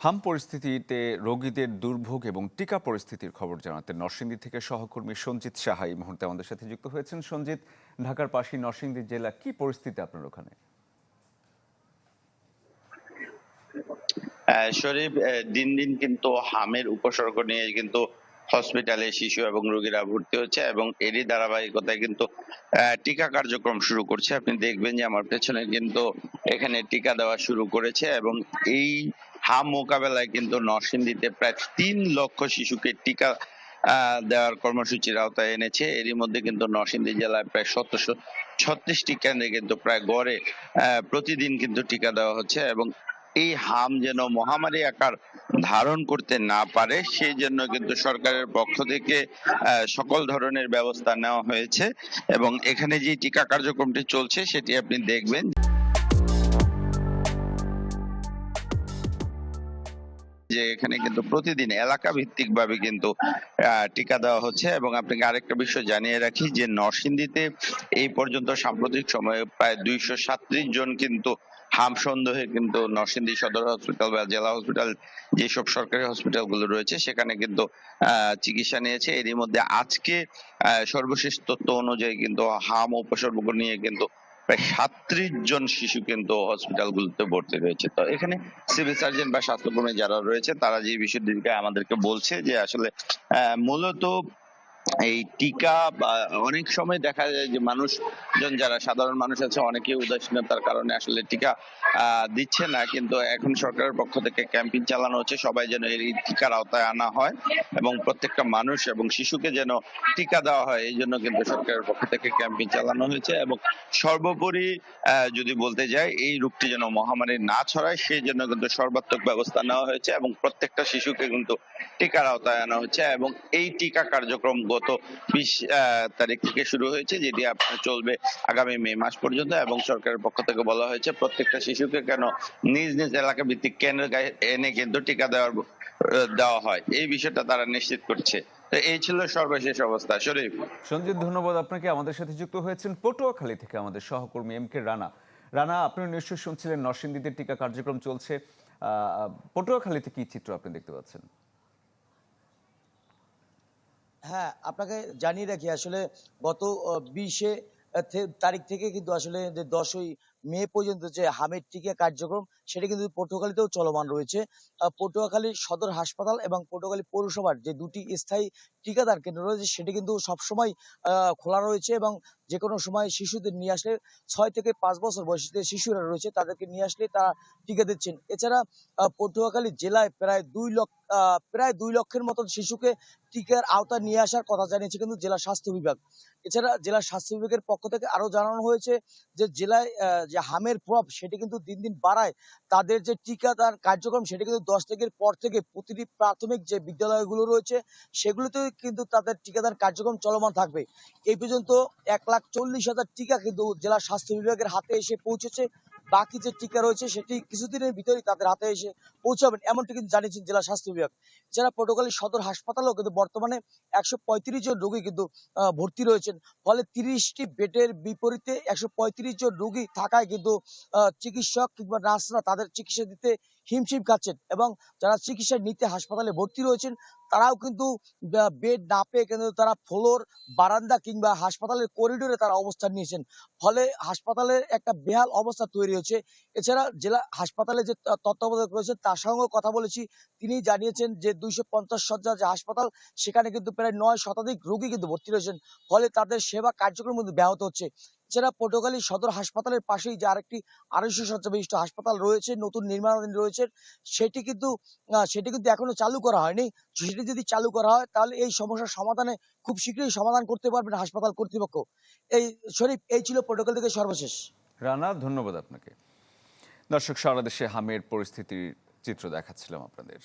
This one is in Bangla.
হাম পরিস্থিতিতে রোগীদের দুর্ভোগ এবং টিকা পরিস্থিতির খবর জানাতে নরসিংদী থেকে সহকর্মী সঞ্জিত সাহা এই মুহূর্তে আমাদের সাথে যুক্ত হয়েছেন। সঞ্জিত, ঢাকার পাশে নরসিংদী জেলা, কি পরিস্থিতি আপনার ওখানে? শরীফ, দিন দিন কিন্তু হামের উপসর্গ নিয়ে কিন্তু হসপিটালে শিশু এবং রোগীরা ভর্তি হচ্ছে এবং এরই ধারাবাহিকতায় কিন্তু টিকা কার্যক্রম শুরু করছে। আপনি দেখবেন যে আমার পেছনে কিন্তু এখানে টিকা দেওয়া শুরু করেছে এবং এই হাম মোকাবেলায় কিন্তু নরসিংদীতে প্রায় 3 লক্ষ শিশুকে টিকা দেওয়ার কর্মসূচির আওতায় এনেছে। এরই মধ্যে কিন্তু নরসিংদী জেলায় প্রায় 36টি কেন্দ্রে কিন্তু প্রায় গড়ে প্রতিদিন কিন্তু টিকা দেওয়া হচ্ছে এবং এই হাম যেন মহামারী আকার ধারণ করতে না পারে সেই জন্য কিন্তু সরকারের পক্ষ থেকে সকল ধরনের ব্যবস্থা নেওয়া হয়েছে এবং এখানে যে টিকা কার্যক্রমটি চলছে সেটি আপনি দেখবেন যে এখানে কিন্তু প্রতিদিন এলাকা ভিত্তিক ভাবে কিন্তু টিকা দেওয়া হচ্ছে। এবং আপনাকে আরেকটা বিষয় জানিয়ে রাখি যে নরসিংদীতে এই পর্যন্ত সাম্প্রতিক সময়ে প্রায় 237 জন কিন্তু হাম সন্দেহে কিন্তু নরসিংদী সদর হসপিটাল বা জেলা হসপিটাল, যেসব সরকারি হসপিটাল গুলো রয়েছে সেখানে কিন্তু চিকিৎসা নিয়েছে। এরই মধ্যে আজকে সর্বশেষ তথ্য অনুযায়ী কিন্তু হাম উপসর্গ নিয়ে কিন্তু প্রায় 37 জন শিশু কিন্তু হসপিটালগুলোতে ভর্তি রয়েছে। তো এখানে সিভিল সার্জন বা স্বাস্থ্যকর্মী যারা রয়েছে তারা যে বিষয়টিকে আমাদেরকে বলছে যে আসলে মূলত এই টিকা বা অনেক সময় দেখা যায় যে মানুষজন যারা সাধারণ মানুষ আছে অনেকে উদাসীনতার কারণে আসলে টিকা দিচ্ছে না, কিন্তু এখন সরকারের পক্ষ থেকে ক্যাম্পেইন চালানো হচ্ছে সবাই যেন এই টিকার আওতায় আনা হয় এবং প্রত্যেকটা মানুষ এবং শিশুকে যেন টিকা দেওয়া হয়, এই জন্য কিন্তু সরকারের পক্ষ থেকে ক্যাম্পেইন চালানো হয়েছে। এবং সর্বোপরি যদি বলতে যাই এই রোগটি যেন মহামারী না ছড়ায় সেই জন্য কিন্তু সর্বাত্মক ব্যবস্থা নেওয়া হয়েছে এবং প্রত্যেকটা শিশুকে কিন্তু টিকার আওতায় আনা হচ্ছে এবং এই টিকা কার্যক্রম গত 20 তারিখ থেকে শুরু হয়েছে, যেটি আপনার চলবে আগামী মে মাস পর্যন্ত। এবং সরকারের পক্ষ থেকে বলা হয়েছে প্রত্যেকটা শিশুকে কেন নিজ নিজ এলাকা ভিত্তিক কেন্দ্রে এনে কিন্তু টিকা দেওয়া হয়, এই বিষয়টা তারা নিশ্চিত করছে। তো এই ছিল সর্বশেষ অবস্থা। শরীফ। সঞ্জিত, ধন্যবাদ আপনাকে। আমাদের সাথে যুক্ত হয়েছেন পটুয়াখালী থেকে আমাদের সহকর্মী এম কে রানা। রানা, আপনি নিশ্চয়ই শুনছিলেন নরসিংদীতে টিকা কার্যক্রম চলছে। পটুয়াখালীতে কি চিত্র আপনি দেখতে পাচ্ছেন? হ্যাঁ, আপনাকে জানিয়ে রাখি আসলে গত 20 তারিখ থেকে কিন্তু আসলে যে 10ই মে পর্যন্ত যে হামের টিকা কার্যক্রম সেটা কিন্তু পটুয়াখালীতেও চলমান রয়েছে। পটুয়াখালী সদর হাসপাতাল এবং পটুয়াখালী পৌরসভার যে দুটি স্থায়ী টিকাদান কেন্দ্র রয়েছে সেটি কিন্তু সবসময় খোলা রয়েছে এবং যেকোনো সময় শিশুদের নিয়ে আসলে 6 থেকে 5 বছর বয়সী যে শিশুরা রয়েছে তাদেরকে নিয়ে আসলে তারা টিকা দিচ্ছেন। এছাড়া পটুয়াখালী জেলায় প্রায় 2 লক্ষের মতন শিশুকে টিকার আওতায় নিয়ে আসার কথা জানিয়েছে কিন্তু জেলা স্বাস্থ্য বিভাগ। এছাড়া জেলা স্বাস্থ্য বিভাগের পক্ষ থেকে আরো জানানো হয়েছে যে জেলায় যে হামের প্রভাব সেটি কিন্তু দিন দিন বাড়ায়। তাদের যে টিকাদান কার্যক্রম সেটি কিন্তু 10 তারিখের পর থেকে প্রতিটি প্রাথমিক যে বিদ্যালয়গুলো রয়েছে সেগুলোতেও কিন্তু তাদের টিকাদান কার্যক্রম চলমান থাকবে। এই পর্যন্ত 1,40,000 টিকা কিন্তু জেলা স্বাস্থ্য বিভাগের হাতে এসে পৌঁছেছে। বাকি যে টিকা রয়েছে সেটি কিছুদিনের ভিতরেই তাদের হাতে এসে পৌঁছাবেন, এমনটি কিন্তু জানিয়েছেন জেলা স্বাস্থ্য বিভাগ। এছাড়া পটুয়াখালী সদর হাসপাতালেও কিন্তু বর্তমানে 135 জন রোগী কিন্তু ভর্তি রয়েছেন। ফলে 30টি বেডের বিপরীতে 135 জন রোগী থাকায় কিন্তু চিকিৎসক কিংবা নার্সরা তাদের চিকিৎসা দিতে হিমশিম খাচ্ছেন এবং যারা চিকিৎসা নিতে হাসপাতালে ভর্তি রয়েছেন তারাও কিন্তু বেড না পেয়ে কিন্তু তারা ফ্লোর, বারান্দা কিংবা হাসপাতালের করিডোরে তারা অবস্থান নিয়েছেন। ফলে হাসপাতালের একটা বেহাল অবস্থা তৈরি হয়েছে। এছাড়া জেলা হাসপাতালে যে তত্ত্বাবধায়ক রয়েছে তার সঙ্গেও কথা বলেছি। তিনি জানিয়েছেন যে 250 শয্যার যে হাসপাতাল সেখানে কিন্তু প্রায় 9 শতাধিক রোগী কিন্তু ভর্তি রয়েছেন। ফলে তাদের সেবা কার্যক্রম কিন্তু ব্যাহত হচ্ছে। এছাড়া পটুয়াখালী সদর হাসপাতালের পাশেই যে আরেকটি 250 শয্যা বিশিষ্ট হাসপাতাল রয়েছে, নতুন নির্মাণাধীন রয়েছে, সেটি কিন্তু এখনো চালু করা হয়নি। সেটি যদি চালু করা হয় তাহলে এই সমস্যার সমাধানে খুব শীঘ্রই সমাধান করতে পারবেন হাসপাতাল কর্তৃপক্ষ। এই শরীফ, এই ছিল পটুয়াখালী থেকে সর্বশেষ। রানা, ধন্যবাদ আপনাকে। দর্শক, সারা দেশে হামের পরিস্থিতির চিত্র দেখাচ্ছিলাম আপনাদের।